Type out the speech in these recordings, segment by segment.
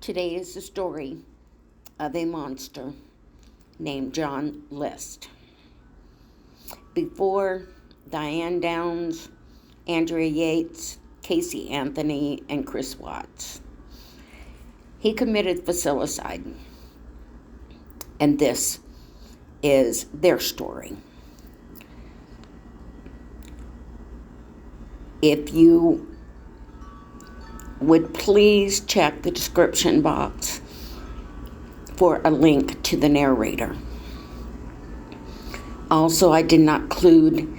Today is the story of a monster named John List. Before Diane Downs, Andrea Yates, Casey Anthony, and Chris Watts, he committed filicide. And this is their story. If you would please check the description box for a link to the narrator. Also, I did not include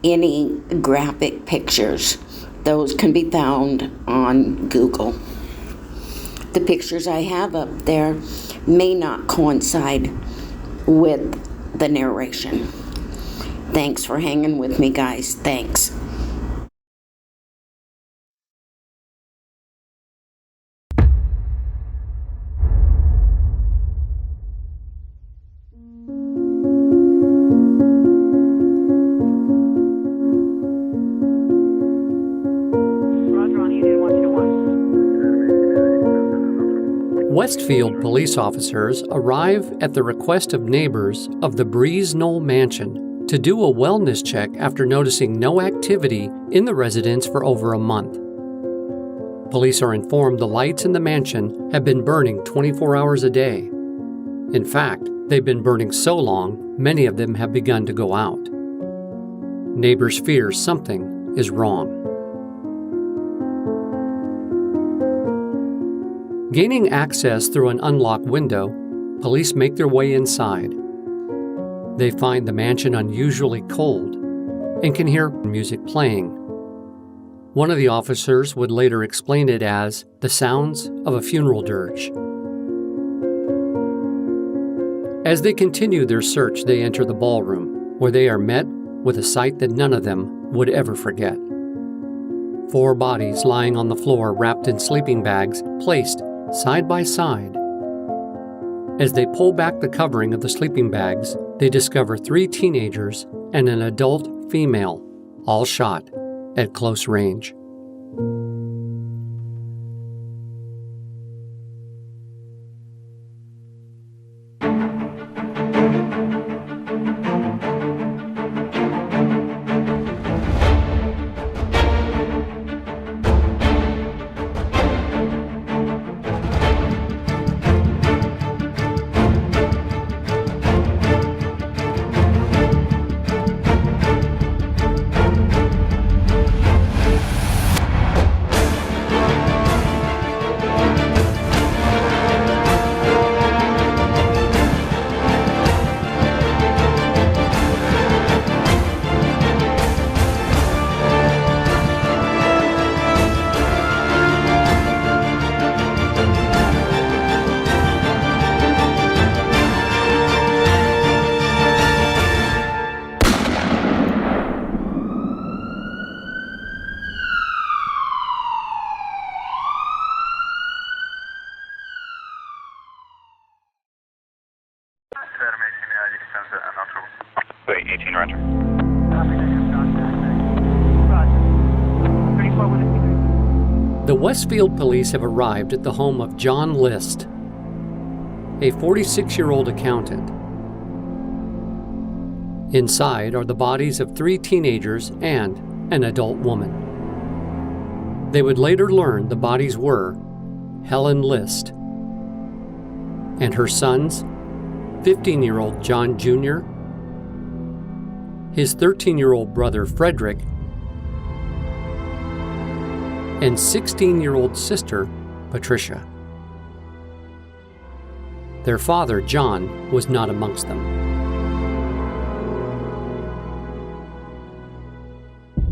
any graphic pictures. Those can be found on Google. The pictures I have up there may not coincide with the narration. Thanks for hanging with me, guys. Thanks. Westfield police officers arrive at the request of neighbors of the Breeze Knoll Mansion to do a wellness check after noticing no activity in the residence for over a month. Police are informed the lights in the mansion have been burning 24 hours a day. In fact, they've been burning so long, many of them have begun to go out. Neighbors fear something is wrong. Gaining access through an unlocked window, police make their way inside. They find the mansion unusually cold and can hear music playing. One of the officers would later explain it as the sounds of a funeral dirge. As they continue their search, they enter the ballroom, where they are met with a sight that none of them would ever forget. 4 bodies lying on the floor wrapped in sleeping bags, placed side by side. As they pull back the covering of the sleeping bags, they discover 3 teenagers and an adult female, all shot at close range. Wait, 18 Roger. The Westfield police have arrived at the home of John List, a 46-year-old accountant. Inside are the bodies of 3 teenagers and an adult woman. They would later learn the bodies were Helen List and her sons, 15-year-old John Jr., his 13-year-old brother Frederick, and 16-year-old sister Patricia. Their father, John, was not amongst them.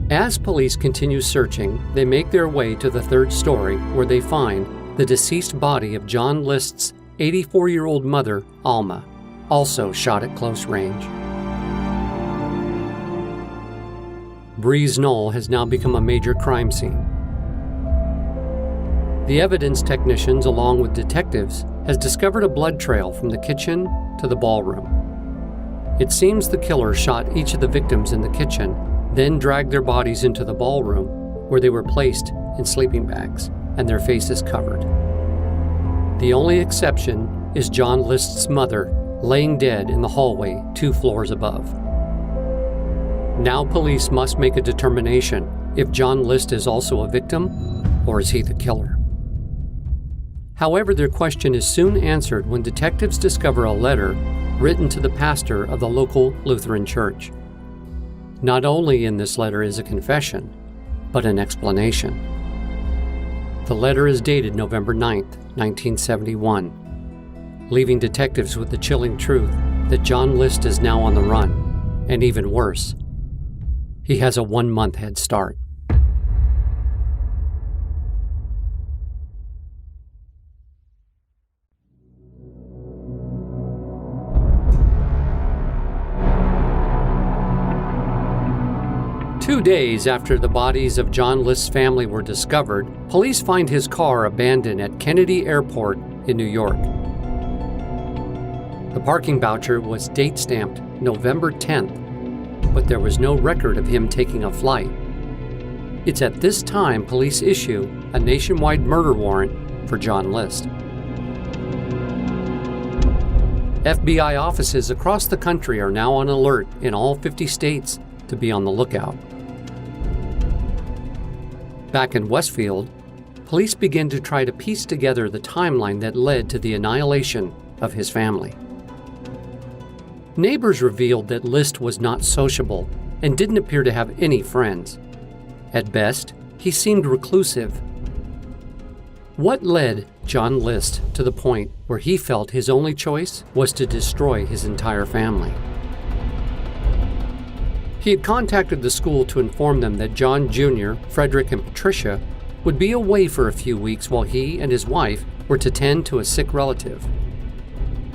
As police continue searching, they make their way to the 3rd story, where they find the deceased body of John List's 84-year-old mother, Alma, also shot at close range. Breeze Knoll has now become a major crime scene. The evidence technicians, along with detectives, has discovered a blood trail from the kitchen to the ballroom. It seems the killer shot each of the victims in the kitchen, then dragged their bodies into the ballroom, where they were placed in sleeping bags and their faces covered. The only exception is John List's mother, laying dead in the hallway 2 floors above. Now police must make a determination if John List is also a victim, or is he the killer? However, their question is soon answered when detectives discover a letter written to the pastor of the local Lutheran church. Not only in this letter is a confession, but an explanation. The letter is dated November 9th, 1971, leaving detectives with the chilling truth that John List is now on the run, and even worse, he has a 1-month head start. Two days after the bodies of John List's family were discovered, police find his car abandoned at Kennedy Airport in New York. The parking voucher was date-stamped November 10th, but there was no record of him taking a flight. It's at this time police issue a nationwide murder warrant for John List. FBI offices across the country are now on alert in all 50 states to be on the lookout. Back in Westfield, police begin to try to piece together the timeline that led to the annihilation of his family. Neighbors revealed that List was not sociable and didn't appear to have any friends. At best, he seemed reclusive. What led John List to the point where he felt his only choice was to destroy his entire family? He had contacted the school to inform them that John Jr., Frederick, and Patricia would be away for a few weeks while he and his wife were to tend to a sick relative.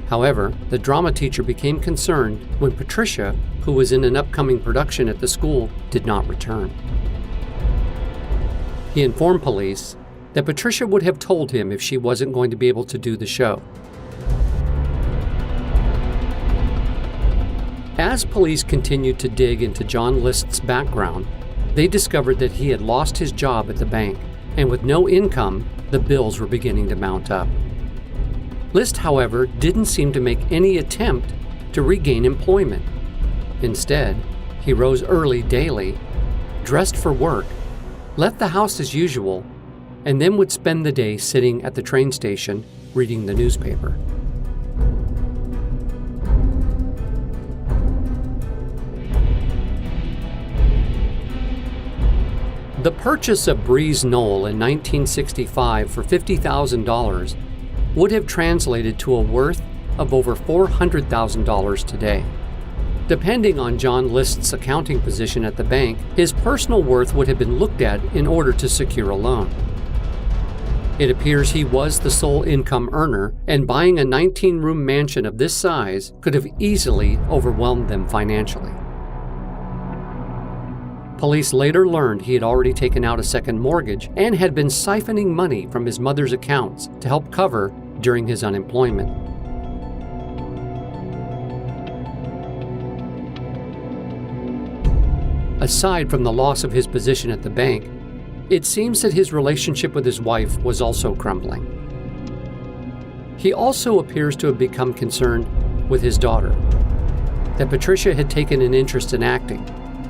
However, the drama teacher became concerned when Patricia, who was in an upcoming production at the school, did not return. He informed police that Patricia would have told him if she wasn't going to be able to do the show. As police continued to dig into John List's background, they discovered that he had lost his job at the bank, and with no income, the bills were beginning to mount up. List, however, didn't seem to make any attempt to regain employment. Instead, he rose early daily, dressed for work, left the house as usual, and then would spend the day sitting at the train station reading the newspaper. The purchase of Breeze Knoll in 1965 for $50,000 would have translated to a worth of over $400,000 today. Depending on John List's accounting position at the bank, his personal worth would have been looked at in order to secure a loan. It appears he was the sole income earner, and buying a 19-room mansion of this size could have easily overwhelmed them financially. Police later learned he had already taken out a second mortgage and had been siphoning money from his mother's accounts to help cover during his unemployment. Aside from the loss of his position at the bank, it seems that his relationship with his wife was also crumbling. He also appears to have become concerned with his daughter, that Patricia had taken an interest in acting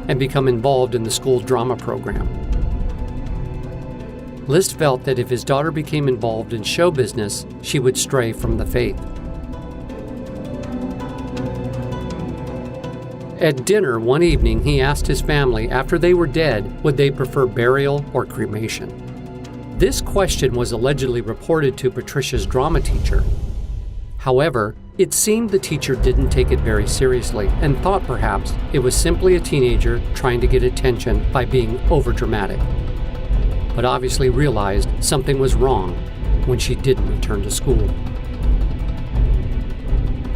and become involved in the school drama program. List felt that if his daughter became involved in show business, she would stray from the faith. At dinner one evening, he asked his family after they were dead, would they prefer burial or cremation? This question was allegedly reported to Patricia's drama teacher. However, it seemed the teacher didn't take it very seriously and thought perhaps it was simply a teenager trying to get attention by being overdramatic, but obviously realized something was wrong when she didn't return to school.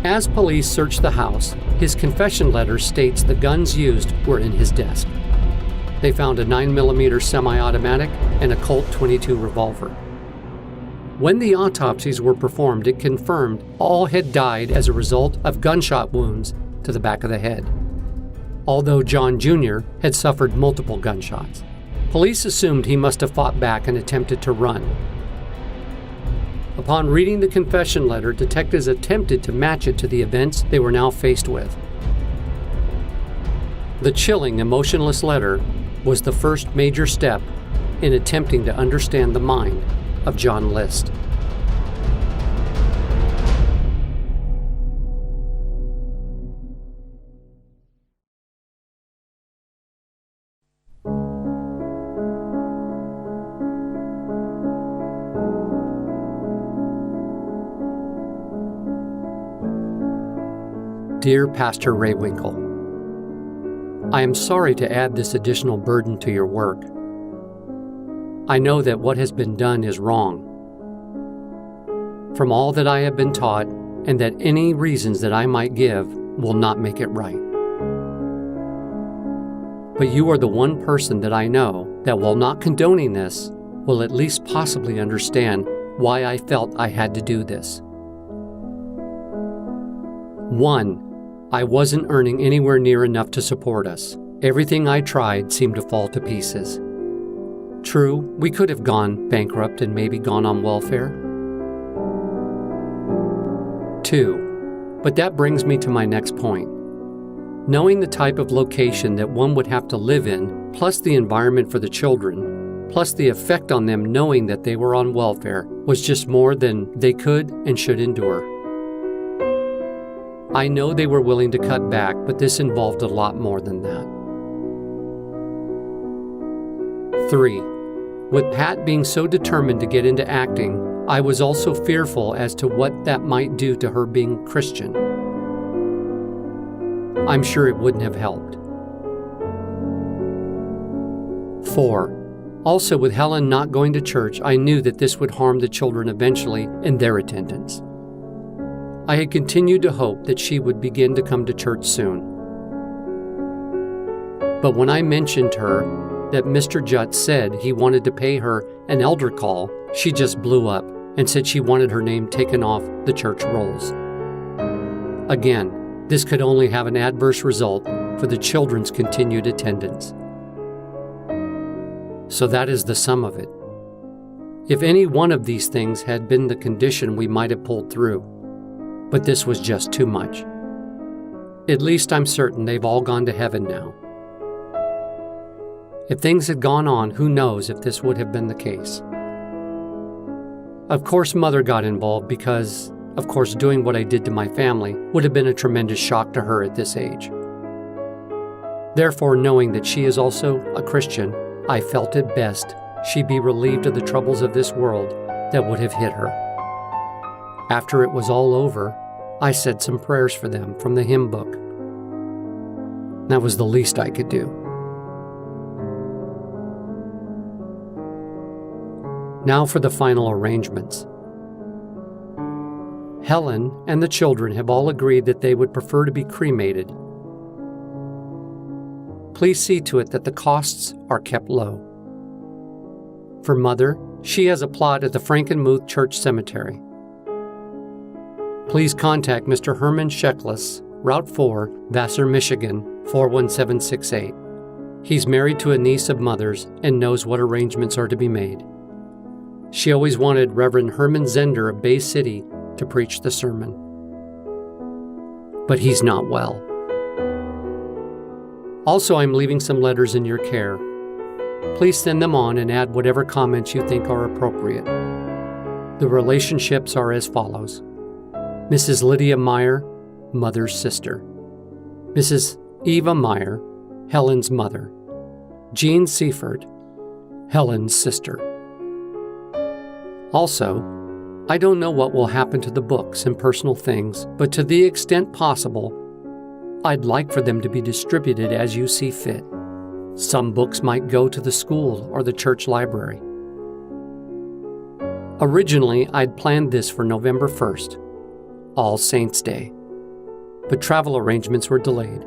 As police searched the house, his confession letter states the guns used were in his desk. They found a 9mm semi-automatic and a Colt .22 revolver. When the autopsies were performed, it confirmed all had died as a result of gunshot wounds to the back of the head, although John Jr. had suffered multiple gunshots. Police assumed he must have fought back and attempted to run. Upon reading the confession letter, detectives attempted to match it to the events they were now faced with. The chilling, emotionless letter was the first major step in attempting to understand the mind of John List. Dear Pastor Raywinkle, I am sorry to add this additional burden to your work. I know that what has been done is wrong. From all that I have been taught, and that any reasons that I might give will not make it right. But you are the one person that I know that, while not condoning this, will at least possibly understand why I felt I had to do this. 1. I wasn't earning anywhere near enough to support us. Everything I tried seemed to fall to pieces. True, we could have gone bankrupt and maybe gone on welfare. 2. But that brings me to my next point. Knowing the type of location that one would have to live in, plus the environment for the children, plus the effect on them knowing that they were on welfare, was just more than they could and should endure. I know they were willing to cut back, but this involved a lot more than that. 3. With Pat being so determined to get into acting, I was also fearful as to what that might do to her being Christian. I'm sure it wouldn't have helped. 4. Also, with Helen not going to church, I knew that this would harm the children eventually in their attendance. I had continued to hope that she would begin to come to church soon. But when I mentioned to her that Mr. Jutt said he wanted to pay her an elder call, she just blew up and said she wanted her name taken off the church rolls. Again, this could only have an adverse result for the children's continued attendance. So that is the sum of it. If any one of these things had been the condition, we might have pulled through. But this was just too much. At least I'm certain they've all gone to heaven now. If things had gone on, who knows if this would have been the case. Of course, Mother got involved because, of course, doing what I did to my family would have been a tremendous shock to her at this age. Therefore, knowing that she is also a Christian, I felt it best she be relieved of the troubles of this world that would have hit her. After it was all over, I said some prayers for them from the hymn book. That was the least I could do. Now for the final arrangements. Helen and the children have all agreed that they would prefer to be cremated. Please see to it that the costs are kept low. For Mother, she has a plot at the Frankenmuth Church Cemetery. Please contact Mr. Herman Sheckless, Route 4, Vassar, Michigan, 41768. He's married to a niece of Mother's and knows what arrangements are to be made. She always wanted Reverend Herman Zender of Bay City to preach the sermon. But he's not well. Also, I'm leaving some letters in your care. Please send them on and add whatever comments you think are appropriate. The relationships are as follows. Mrs. Lydia Meyer, Mother's sister. Mrs. Eva Meyer, Helen's mother. Jean Seifert, Helen's sister. Also, I don't know what will happen to the books and personal things, but to the extent possible, I'd like for them to be distributed as you see fit. Some books might go to the school or the church library. Originally, I'd planned this for November 1st, All Saints' Day, but travel arrangements were delayed.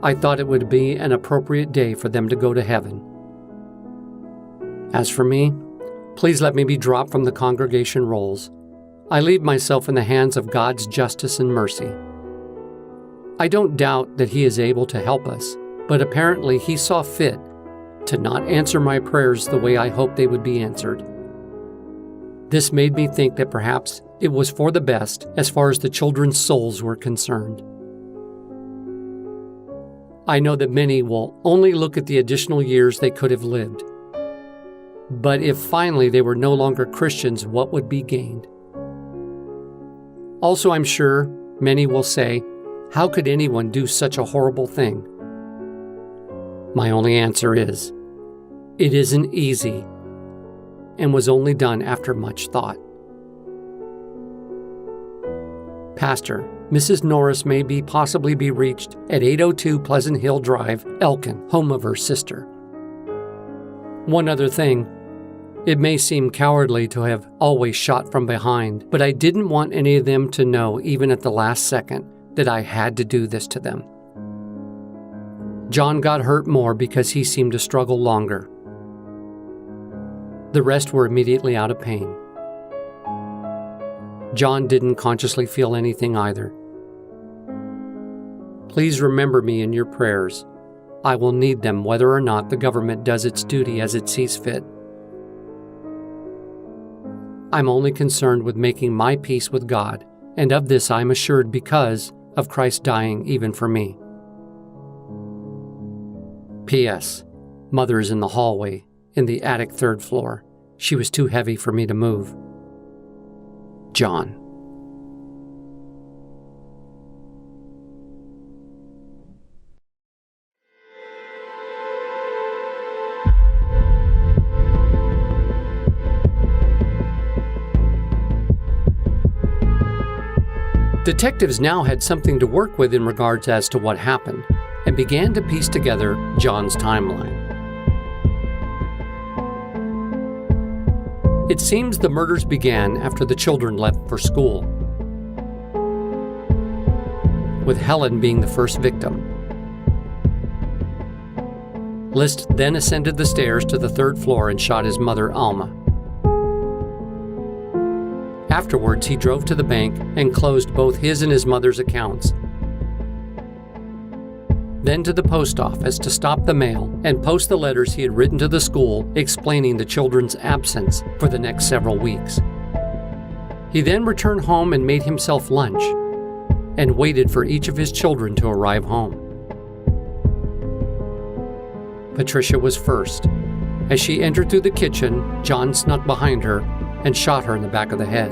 I thought it would be an appropriate day for them to go to heaven. As for me, please let me be dropped from the congregation rolls. I leave myself in the hands of God's justice and mercy. I don't doubt that He is able to help us, but apparently He saw fit to not answer my prayers the way I hoped they would be answered. This made me think that perhaps it was for the best as far as the children's souls were concerned. I know that many will only look at the additional years they could have lived. But if finally they were no longer Christians, what would be gained? Also, I'm sure many will say, how could anyone do such a horrible thing? My only answer is, it isn't easy and was only done after much thought. Pastor, Mrs. Norris may possibly be reached at 802 Pleasant Hill Drive, Elkin, home of her sister. One other thing, it may seem cowardly to have always shot from behind, but I didn't want any of them to know, even at the last second, that I had to do this to them. John got hurt more because he seemed to struggle longer. The rest were immediately out of pain. John didn't consciously feel anything either. Please remember me in your prayers. I will need them whether or not the government does its duty as it sees fit. I'm only concerned with making my peace with God, and of this I am assured because of Christ dying even for me. P.S. Mother is in the hallway, in the attic 3rd floor. She was too heavy for me to move. John. Detectives now had something to work with in regards as to what happened, and began to piece together John's timeline. It seems the murders began after the children left for school, with Helen being the first victim. List then ascended the stairs to the 3rd floor and shot his mother, Alma. Afterwards, he drove to the bank and closed both his and his mother's accounts. Then to the post office to stop the mail and post the letters he had written to the school explaining the children's absence for the next several weeks. He then returned home and made himself lunch and waited for each of his children to arrive home. Patricia was first. As she entered through the kitchen, John snuck behind her and shot her in the back of the head.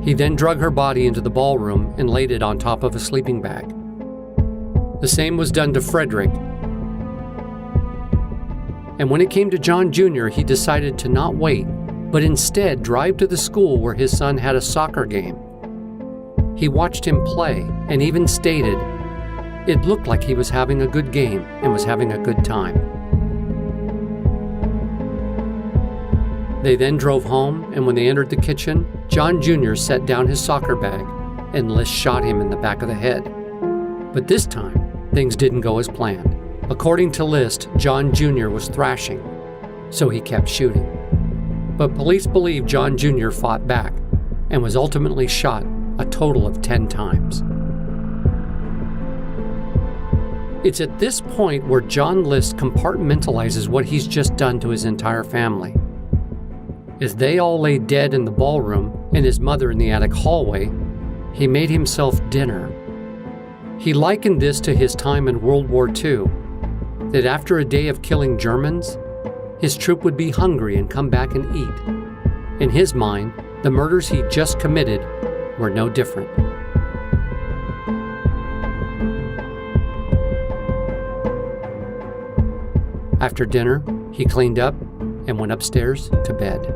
He then drug her body into the ballroom and laid it on top of a sleeping bag. The same was done to Frederick. And when it came to John Jr., he decided to not wait, but instead drive to the school where his son had a soccer game. He watched him play and even stated it looked like he was having a good game and was having a good time. They then drove home, and when they entered the kitchen, John Jr. set down his soccer bag and List shot him in the back of the head. But this time, things didn't go as planned. According to List, John Jr. was thrashing, so he kept shooting. But police believe John Jr. fought back and was ultimately shot a total of 10 times. It's at this point where John List compartmentalizes what he's just done to his entire family. As they all lay dead in the ballroom and his mother in the attic hallway, he made himself dinner. He likened this to his time in World War II, that after a day of killing Germans, his troop would be hungry and come back and eat. In his mind, the murders he just committed were no different. After dinner, he cleaned up and went upstairs to bed.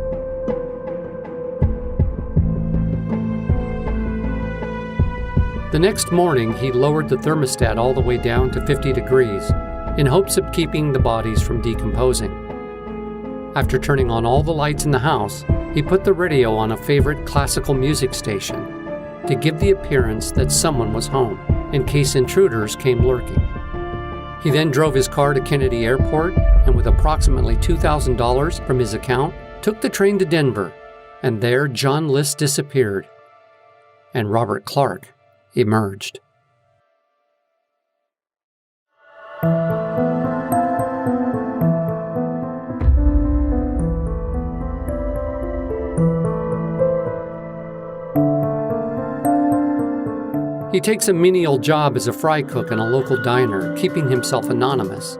The next morning, he lowered the thermostat all the way down to 50 degrees in hopes of keeping the bodies from decomposing. After turning on all the lights in the house, he put the radio on a favorite classical music station to give the appearance that someone was home in case intruders came lurking. He then drove his car to Kennedy Airport and with approximately $2,000 from his account, took the train to Denver, and there John List disappeared, and Robert Clark emerged. takes a menial job as a fry cook in a local diner, keeping himself anonymous.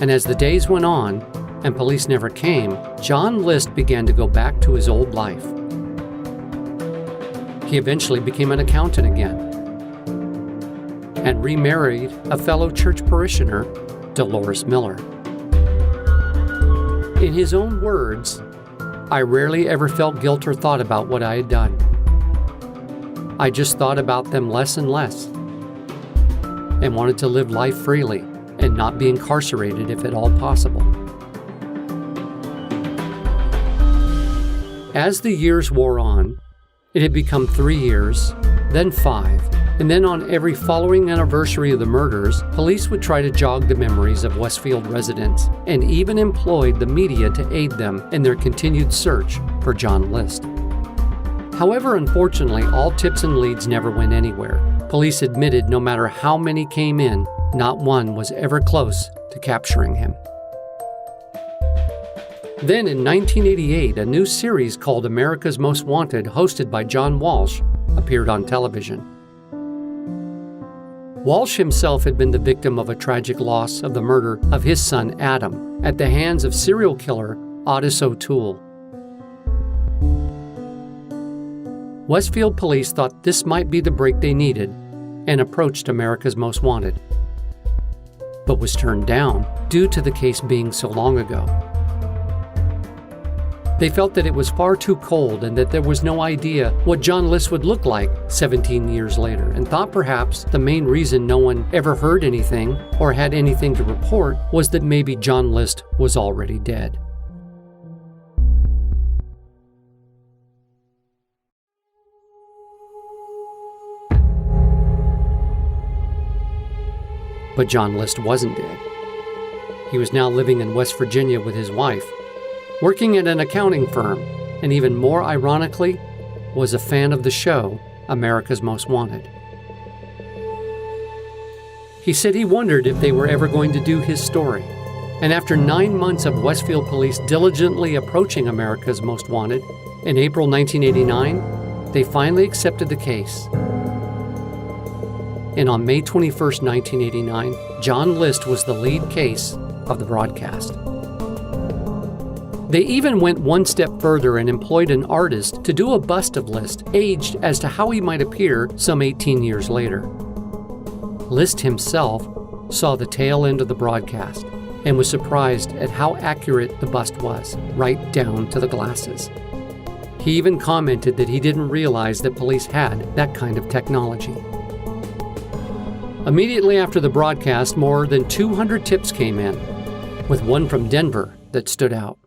And as the days went on, and police never came, John List began to go back to his old life. He eventually became an accountant again and remarried a fellow church parishioner, Dolores Miller. In his own words, "I rarely ever felt guilt or thought about what I had done. I just thought about them less and less and wanted to live life freely and not be incarcerated if at all possible." As the years wore on, it had become 3 years, then 5, and then on every following anniversary of the murders, police would try to jog the memories of Westfield residents and even employed the media to aid them in their continued search for John List. However, unfortunately, all tips and leads never went anywhere. Police admitted no matter how many came in, not one was ever close to capturing him. Then in 1988, a new series called America's Most Wanted, hosted by John Walsh, appeared on television. Walsh himself had been the victim of a tragic loss of the murder of his son Adam at the hands of serial killer Ottis O'Toole. Westfield police thought this might be the break they needed and approached America's Most Wanted, but was turned down due to the case being so long ago. They felt that it was far too cold and that there was no idea what John List would look like 17 years later, and thought perhaps the main reason no one ever heard anything or had anything to report was that maybe John List was already dead. But John List wasn't dead. He was now living in West Virginia with his wife, working at an accounting firm, and even more ironically, was a fan of the show America's Most Wanted. He said he wondered if they were ever going to do his story, and after 9 months of Westfield police diligently approaching America's Most Wanted, in April 1989, they finally accepted the case. And on May 21st, 1989, John List was the lead case of the broadcast. They even went one step further and employed an artist to do a bust of List, aged as to how he might appear some 18 years later. List himself saw the tail end of the broadcast and was surprised at how accurate the bust was, right down to the glasses. He even commented that he didn't realize that police had that kind of technology. Immediately after the broadcast, more than 200 tips came in, with one from Denver that stood out.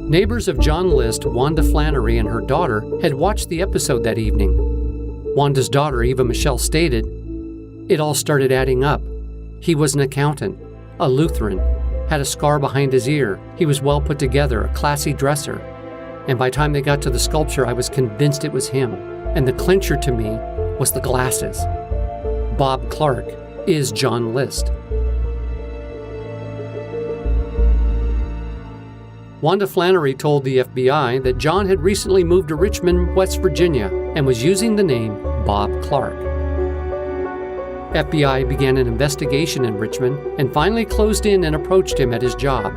Neighbors of John List, Wanda Flannery and her daughter, had watched the episode that evening. Wanda's daughter, Eva Michelle, stated, "It all started adding up. He was an accountant, a Lutheran, had a scar behind his ear. He was well put together, a classy dresser. And by the time they got to the sculpture, I was convinced it was him. And the clincher to me was the glasses. Bob Clark is John List." Wanda Flannery told the FBI that John had recently moved to Richmond, West Virginia, and was using the name Bob Clark. FBI began an investigation in Richmond and finally closed in and approached him at his job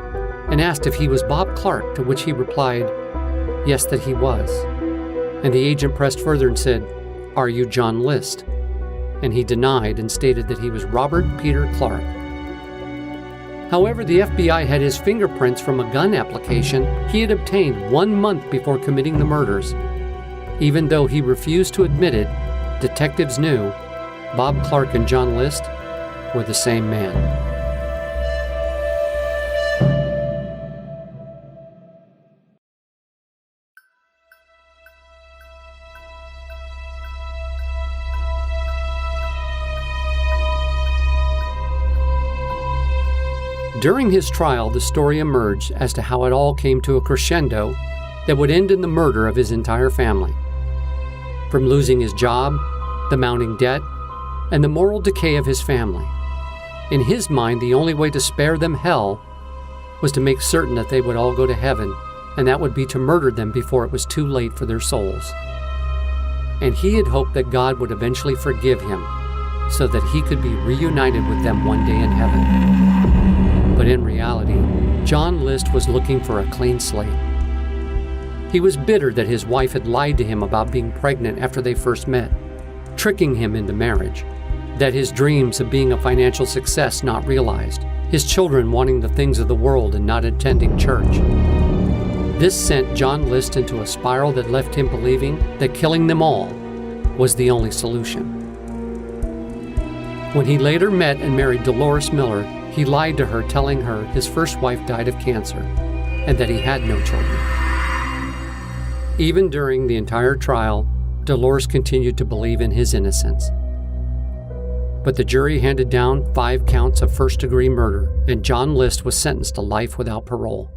and asked if he was Bob Clark, to which he replied, yes, that he was. And the agent pressed further and said, "Are you John List?" And he denied and stated that he was Robert Peter Clark. However, the FBI had his fingerprints from a gun application he had obtained 1 month before committing the murders. Even though he refused to admit it, detectives knew Bob Clark and John List were the same man. During his trial, the story emerged as to how it all came to a crescendo that would end in the murder of his entire family. from losing his job, the mounting debt, and the moral decay of his family. In his mind, the only way to spare them hell was to make certain that they would all go to heaven, and that would be to murder them before it was too late for their souls. And he had hoped that God would eventually forgive him so that he could be reunited with them one day in heaven. But in reality, John List was looking for a clean slate. He was bitter that his wife had lied to him about being pregnant after they first met, tricking him into marriage, that his dreams of being a financial success not realized, his children wanting the things of the world and not attending church. This sent John List into a spiral that left him believing that killing them all was the only solution. When he later met and married Dolores Miller, he lied to her, telling her his first wife died of cancer and that he had no children. Even during the entire trial, Dolores continued to believe in his innocence. But the jury handed down 5 counts of first-degree murder, and John List was sentenced to life without parole.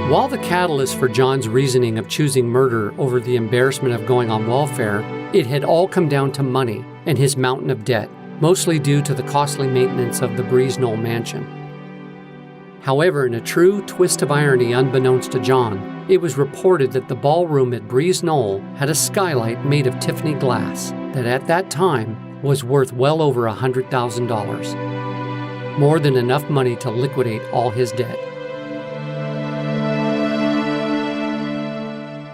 While the catalyst for John's reasoning of choosing murder over the embarrassment of going on welfare, it had all come down to money and his mountain of debt, mostly due to the costly maintenance of the Breeze Knoll mansion. However, in a true twist of irony unbeknownst to John, it was reported that the ballroom at Breeze Knoll had a skylight made of Tiffany glass that at that time was worth well over $100,000, more than enough money to liquidate all his debt.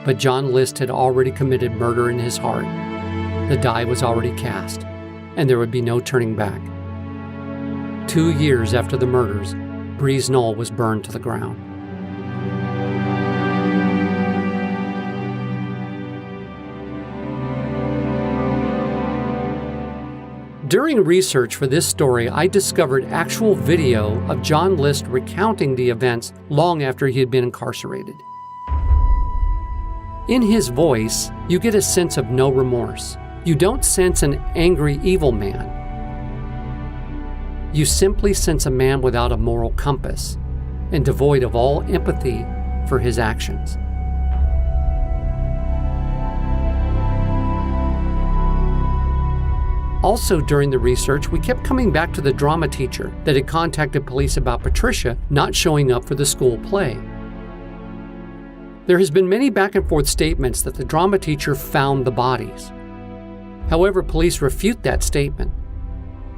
But John List had already committed murder in his heart. The die was already cast, and there would be no turning back. 2 years after the murders, Breeze Knoll was burned to the ground. During research for this story, I discovered actual video of John List recounting the events long after he had been incarcerated. In his voice, you get a sense of no remorse. You don't sense an angry, evil man. You simply sense a man without a moral compass and devoid of all empathy for his actions. Also, during the research, we kept coming back to the drama teacher that had contacted police about Patricia not showing up for the school play. There has been many back and forth statements that the drama teacher found the bodies. However, police refute that statement.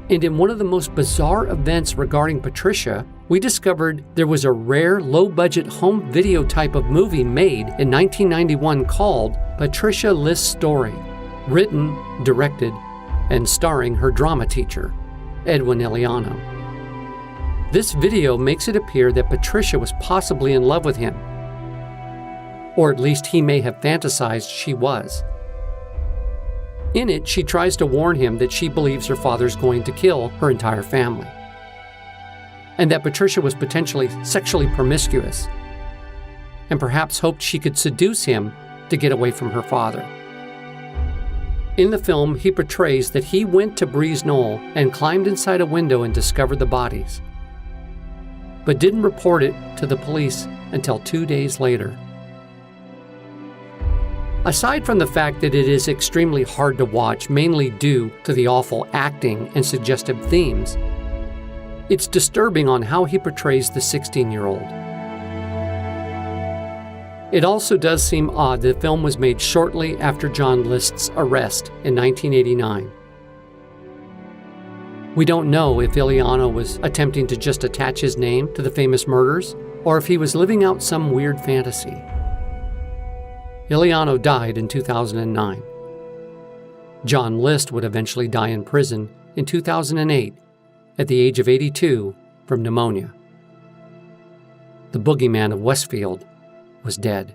And in one of the most bizarre events regarding Patricia, we discovered there was a rare low-budget home video type of movie made in 1991 called Patricia List's Story, written, directed, and starring her drama teacher, Edwin Eliano. This video makes it appear that Patricia was possibly in love with him, or at least he may have fantasized she was. In it, she tries to warn him that she believes her father's going to kill her entire family, and that Patricia was potentially sexually promiscuous, and perhaps hoped she could seduce him to get away from her father. In the film, he portrays that he went to Breeze Knoll and climbed inside a window and discovered the bodies, but didn't report it to the police until 2 days later. Aside from the fact that it is extremely hard to watch, mainly due to the awful acting and suggestive themes, it's disturbing on how he portrays the 16-year-old. It also does seem odd that the film was made shortly after John List's arrest in 1989. We don't know if Eliano was attempting to just attach his name to the famous murders, or if he was living out some weird fantasy. Eliano died in 2009. John List would eventually die in prison in 2008 at the age of 82 from pneumonia. The boogeyman of Westfield was dead.